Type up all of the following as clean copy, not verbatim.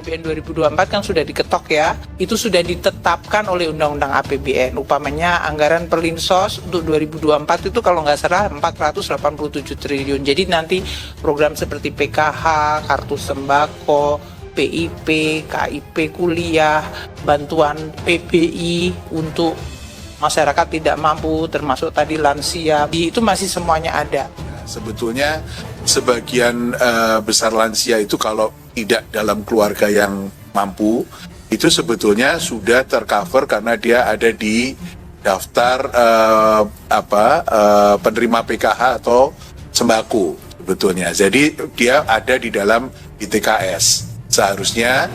APBN 2024 kan sudah diketok ya, itu sudah ditetapkan oleh Undang-Undang APBN. Upamanya anggaran Perlinsos untuk 2024 itu kalau nggak salah 487 triliun. Jadi nanti program seperti PKH, kartu sembako, PIP, KIP kuliah, bantuan PBI untuk masyarakat tidak mampu, termasuk tadi lansia, itu masih semuanya ada. Sebetulnya sebagian besar lansia itu kalau tidak dalam keluarga yang mampu, itu sebetulnya sudah tercover karena dia ada di daftar penerima PKH atau sembako sebetulnya. Jadi dia ada di dalam DTKS. Seharusnya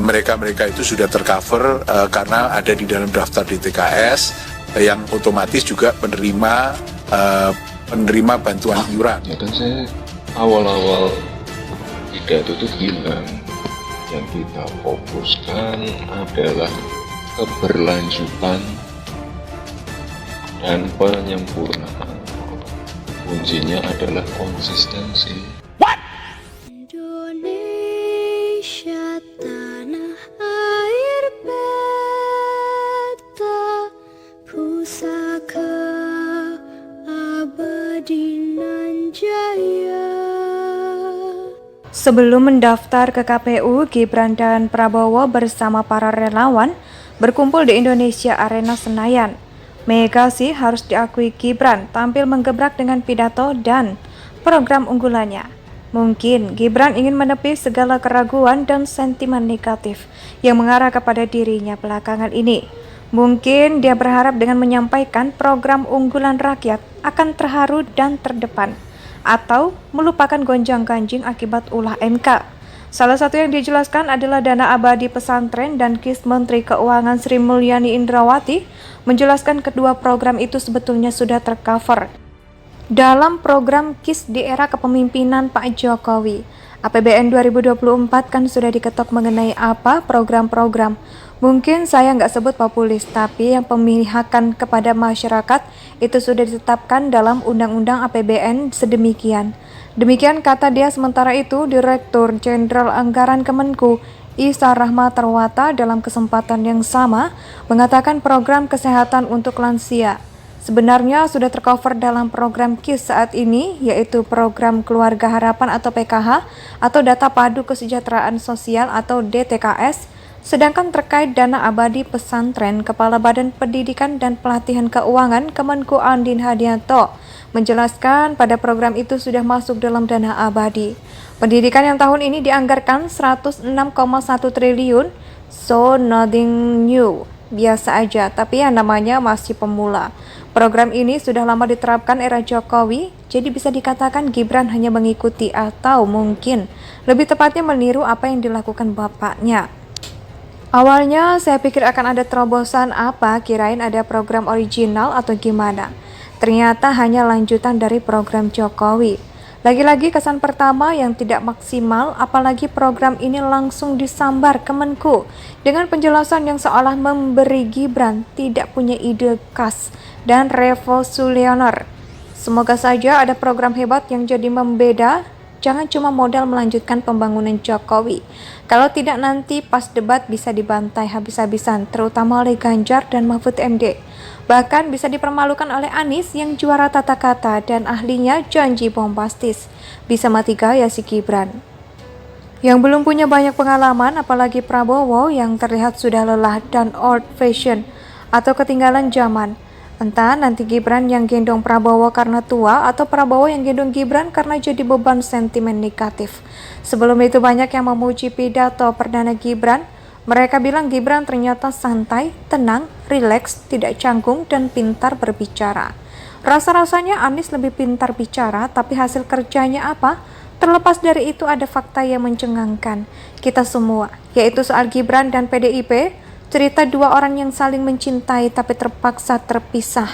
mereka itu sudah tercover karena ada di dalam daftar DTKS yang otomatis juga penerima bantuan iuran. Ya kan saya awal-awal pidato itu bilang yang kita fokuskan adalah keberlanjutan dan penyempurnaan. Kuncinya adalah konsistensi. Indonesia tanah air beta, pusaka abadi nan jaya. Sebelum mendaftar ke KPU, Gibran dan Prabowo bersama para relawan berkumpul di Indonesia Arena Senayan. Mega sih harus diakui, Gibran tampil menggebrak dengan pidato dan program unggulannya. Mungkin Gibran ingin menepis segala keraguan dan sentimen negatif yang mengarah kepada dirinya belakangan ini. Mungkin dia berharap dengan menyampaikan program unggulan rakyat akan terharu dan terdepan, atau melupakan gonjang-ganjing akibat ulah MK. Salah satu yang dijelaskan adalah dana abadi pesantren, dan KIS Menteri Keuangan Sri Mulyani Indrawati menjelaskan kedua program itu sebetulnya sudah tercover dalam program KIS di era kepemimpinan Pak Jokowi. APBN 2024 kan sudah diketok mengenai apa program-program. Mungkin saya nggak sebut populis, tapi yang pemihakan kepada masyarakat itu sudah ditetapkan dalam Undang-Undang APBN sedemikian. Demikian kata dia. Sementara itu, Direktur Jenderal Anggaran Kemenku Isa Rahmatarwata dalam kesempatan yang sama mengatakan program kesehatan untuk lansia sebenarnya sudah tercover dalam program KIS saat ini, yaitu program Keluarga Harapan atau PKH atau Data Padu Kesejahteraan Sosial atau DTKS. Sedangkan terkait dana abadi pesantren, Kepala Badan Pendidikan dan Pelatihan Keuangan Kemenku Andin Hadianto menjelaskan pada program itu sudah masuk dalam dana abadi. Pendidikan yang tahun ini dianggarkan 106,1 triliun, so nothing new, biasa aja, tapi yang namanya masih pemula. Program ini sudah lama diterapkan era Jokowi, jadi bisa dikatakan Gibran hanya mengikuti atau mungkin lebih tepatnya meniru apa yang dilakukan bapaknya. Awalnya saya pikir akan ada terobosan apa, kirain ada program original atau gimana. Ternyata hanya lanjutan dari program Jokowi. Lagi-lagi kesan pertama yang tidak maksimal, apalagi program ini langsung disambar Kemenku dengan penjelasan yang seolah memberi Gibran tidak punya ide khas dan revolusioner. Semoga saja ada program hebat yang jadi membeda. Jangan cuma modal melanjutkan pembangunan Jokowi. Kalau tidak nanti pas debat bisa dibantai habis-habisan, terutama oleh Ganjar dan Mahfud MD. Bahkan bisa dipermalukan oleh Anies yang juara tata kata dan ahlinya janji bombastis. Bisa mati gaya si Gibran. Yang belum punya banyak pengalaman, apalagi Prabowo yang terlihat sudah lelah dan old fashion atau ketinggalan zaman. Entah nanti Gibran yang gendong Prabowo karena tua atau Prabowo yang gendong Gibran karena jadi beban sentimen negatif. Sebelum itu banyak yang memuji pidato perdana Gibran. Mereka bilang Gibran ternyata santai, tenang, rileks, tidak canggung, dan pintar berbicara. Rasa-rasanya Anies lebih pintar bicara, tapi hasil kerjanya apa? Terlepas dari itu ada fakta yang mencengangkan kita semua, yaitu soal Gibran dan PDIP. Cerita dua orang yang saling mencintai tapi terpaksa terpisah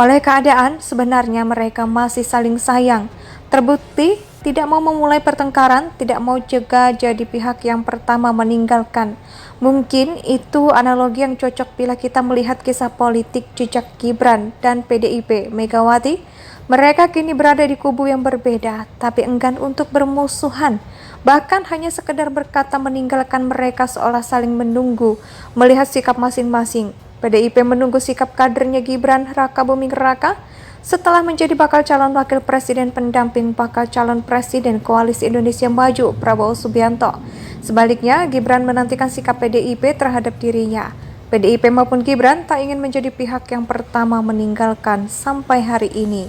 oleh keadaan. Sebenarnya mereka masih saling sayang. Terbukti tidak mau memulai pertengkaran, tidak mau juga jadi pihak yang pertama meninggalkan. Mungkin itu analogi yang cocok bila kita melihat kisah politik jejak Gibran dan PDIP Megawati. Mereka kini berada di kubu yang berbeda, tapi enggan untuk bermusuhan. Bahkan hanya sekedar berkata meninggalkan mereka seolah saling menunggu, melihat sikap masing-masing. PDIP menunggu sikap kadernya Gibran Raka Buming Raka setelah menjadi bakal calon wakil presiden pendamping bakal calon presiden Koalisi Indonesia Maju Prabowo Subianto. Sebaliknya, Gibran menantikan sikap PDIP terhadap dirinya. PDIP maupun Gibran tak ingin menjadi pihak yang pertama meninggalkan sampai hari ini.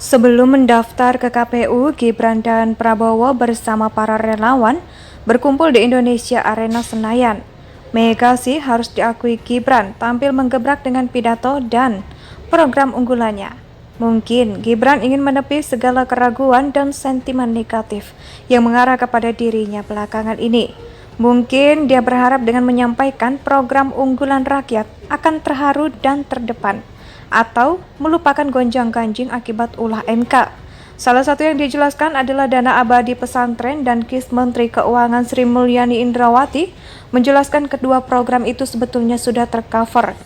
Sebelum mendaftar ke KPU, Gibran dan Prabowo bersama para relawan berkumpul di Indonesia Arena Senayan. Mega sih harus diakui Gibran tampil menggebrak dengan pidato dan program unggulannya. Mungkin Gibran ingin menepis segala keraguan dan sentimen negatif yang mengarah kepada dirinya belakangan ini. Mungkin dia berharap dengan menyampaikan program unggulan rakyat akan terharu dan terdepan, atau melupakan gonjang-ganjing akibat ulah MK. Salah satu yang dijelaskan adalah dana abadi pesantren dan KIS Menteri Keuangan Sri Mulyani Indrawati menjelaskan kedua program itu sebetulnya sudah tercover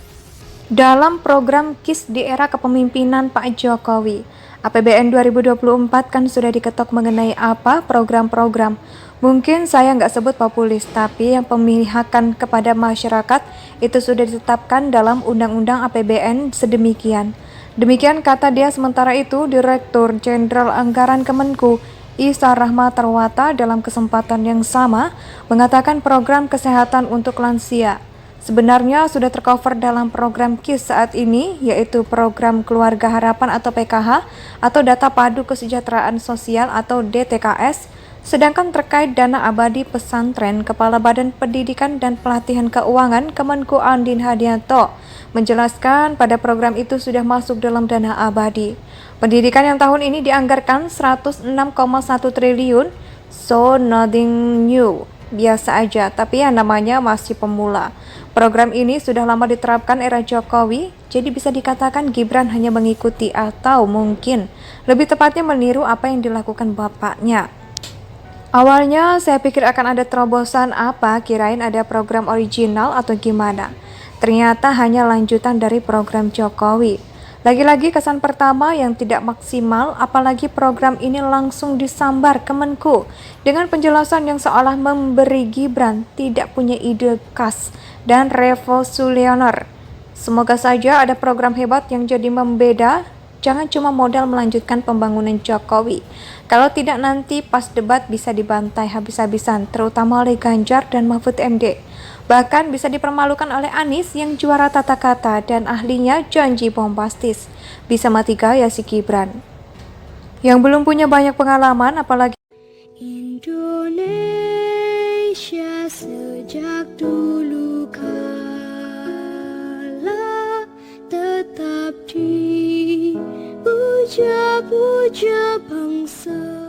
dalam program KIS di era kepemimpinan Pak Jokowi. APBN 2024 kan sudah diketok mengenai apa program-program. Mungkin saya nggak sebut populis, tapi yang pemihakan kepada masyarakat itu sudah ditetapkan dalam Undang-Undang APBN sedemikian. Demikian kata dia. Sementara itu, Direktur Jenderal Anggaran Kemenku Isa Rahmatarwata dalam kesempatan yang sama mengatakan program kesehatan untuk lansia sebenarnya sudah tercover dalam program KIS saat ini, yaitu program Keluarga Harapan atau PKH atau Data Padu Kesejahteraan Sosial atau DTKS. Sedangkan terkait dana abadi pesantren, Kepala Badan Pendidikan dan Pelatihan Keuangan Kemenku Andin Hadianto menjelaskan pada program itu sudah masuk dalam dana abadi. Pendidikan yang tahun ini dianggarkan 106,1 triliun, so nothing new. Biasa aja, tapi yang namanya masih pemula. Program ini sudah lama diterapkan era Jokowi, jadi bisa dikatakan Gibran hanya mengikuti atau mungkin lebih tepatnya meniru apa yang dilakukan bapaknya. Awalnya saya pikir akan ada terobosan apa, kirain ada program original atau gimana. Ternyata hanya lanjutan dari program Jokowi. Lagi-lagi kesan pertama yang tidak maksimal, apalagi program ini langsung disambar Kemenku dengan penjelasan yang seolah memberi Gibran tidak punya ide khas dan revolusioner. Semoga saja ada program hebat yang jadi membeda, jangan cuma modal melanjutkan pembangunan Jokowi. Kalau tidak nanti pas debat bisa dibantai habis-habisan, terutama oleh Ganjar dan Mahfud MD. Bahkan bisa dipermalukan oleh Anies yang juara tata kata dan ahlinya janji bombastis. Bisa mati gaya si Gibran yang belum punya banyak pengalaman, apalagi Indonesia sejak dulu kala tetap dipuja-puja bangsa.